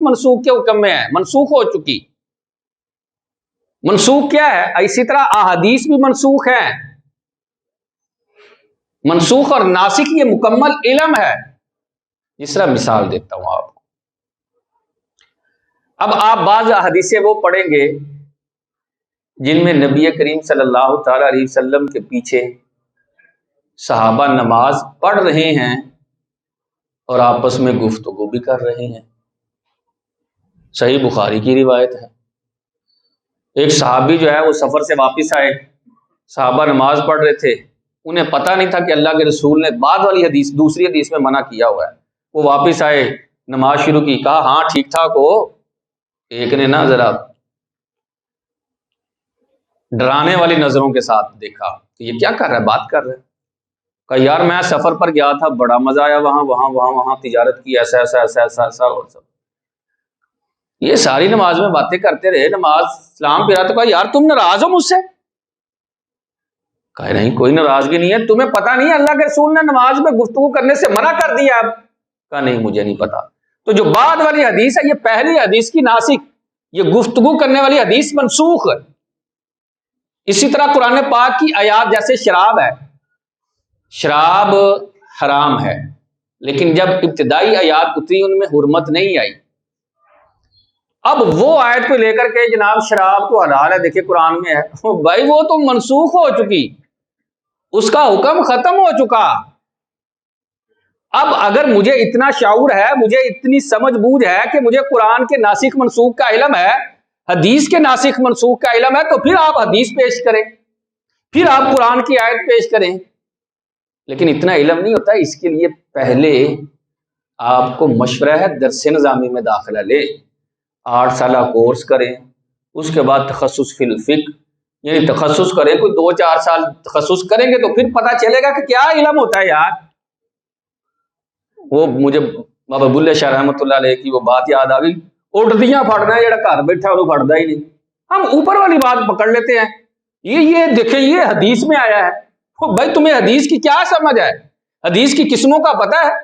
منسوخ کے حکم میں ہے، منسوخ ہو چکی۔ منسوخ کیا ہے؟ اسی طرح احادیث بھی منسوخ ہے۔ منسوخ اور ناسخ یہ مکمل علم ہے۔ جس طرح مثال دیتا ہوں آپ کو، اب آپ بعض احادیثیں وہ پڑھیں گے جن میں نبی کریم صلی اللہ تعالی علیہ وسلم کے پیچھے صحابہ نماز پڑھ رہے ہیں اور آپس میں گفتگو بھی کر رہے ہیں۔ صحیح بخاری کی روایت ہے، ایک صحابی جو ہے وہ سفر سے واپس آئے، صحابہ نماز پڑھ رہے تھے، انہیں پتہ نہیں تھا کہ اللہ کے رسول نے بعد والی حدیث دوسری حدیث میں منع کیا ہوا ہے۔ وہ واپس آئے، نماز شروع کی، کہا ہاں ٹھیک ٹھاک ہو۔ ایک نے نا ذرا ڈرانے والی نظروں کے ساتھ دیکھا کہ یہ کیا کر رہا ہے، بات کر رہا ہے۔ کہا یار میں سفر پر گیا تھا، بڑا مزہ آیا، وہاں تجارت کی، ایسا ایسا ایسا ایسا ایسا اور سب۔ یہ ساری نماز میں باتیں کرتے رہے، نماز سلام پھرا تو کہا یار تم ناراض ہو مجھ سے؟ کہا نہیں کوئی ناراضگی نہیں ہے، تمہیں پتہ نہیں اللہ کے رسول نے نماز میں گفتگو کرنے سے منع کر دیا؟ اب کہا نہیں مجھے نہیں پتا۔ تو جو بعد والی حدیث ہے یہ پہلی حدیث کی ناسخ، یہ گفتگو کرنے والی حدیث منسوخ ہے۔ اسی طرح قرآن پاک کی آیات جیسے شراب ہے، شراب حرام ہے، لیکن جب ابتدائی آیات اتری ان میں حرمت نہیں آئی۔ اب وہ آیت کو لے کر کے جناب شراب تو حلال ہے، دیکھیں قرآن میں ہے، بھائی وہ تو منسوخ ہو چکی، اس کا حکم ختم ہو چکا۔ اب اگر مجھے اتنا شعور ہے، مجھے اتنی سمجھ بوجھ ہے کہ مجھے قرآن کے ناسخ منسوخ کا علم ہے، حدیث کے ناسخ منسوخ کا علم ہے، تو پھر آپ حدیث پیش کریں، پھر آپ قرآن کی آیت پیش کریں۔ لیکن اتنا علم نہیں ہوتا، اس کے لیے پہلے آپ کو مشورہ ہے درس نظامی میں داخلہ لے، 8 سالہ کورس کریں، اس کے بعد تخصص فی الفقہ یعنی تخصص کریں، کوئی 2-4 سال تخصص کریں گے تو پھر پتہ چلے گا کہ کیا علم ہوتا ہے یار۔ وہ مجھے بابا بلے شاہ رحمۃ اللہ علیہ کی وہ بات یاد آ گئی، اٹھدیاں پھڑنا ہے، جڑا گھر بیٹھا وہ پھڑتا ہی نہیں۔ ہم اوپر والی بات پکڑ لیتے ہیں، یہ دیکھیں یہ حدیث میں آیا ہے۔ بھائی تمہیں حدیث کی کیا سمجھ ہے؟ حدیث کی قسموں کا پتہ ہے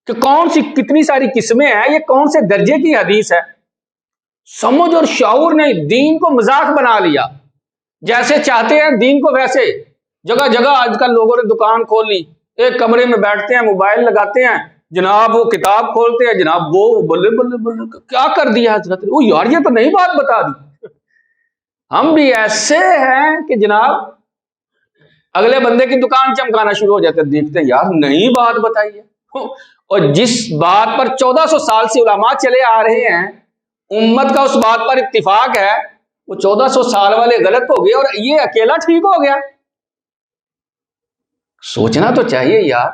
کہ کون سی کتنی ساری قسمیں ہیں، یہ کون سے درجے کی حدیث ہے؟ سمجھ اور شعور نے دین کو مذاق بنا لیا، جیسے چاہتے ہیں دین کو ویسے۔ جگہ جگہ آج کل لوگوں نے دکان کھول لی، ایک کمرے میں بیٹھتے ہیں، موبائل لگاتے ہیں، جناب وہ کتاب کھولتے ہیں، جناب وہ بلے بلے بلے کیا کر دیا حضرت، وہ یار یہ تو نئی بات بتا دی۔ ہم بھی ایسے ہیں کہ جناب اگلے بندے کی دکان چمکانا شروع ہو جاتے ہیں، دیکھتے ہیں یار نئی بات بتائی ہے۔ اور جس بات پر 1400 سال سے علماء چلے آ رہے ہیں، امت کا اس بات پر اتفاق ہے، وہ 1400 سال والے غلط ہو گئے اور یہ اکیلا ٹھیک ہو گیا۔ سوچنا تو چاہیے یار۔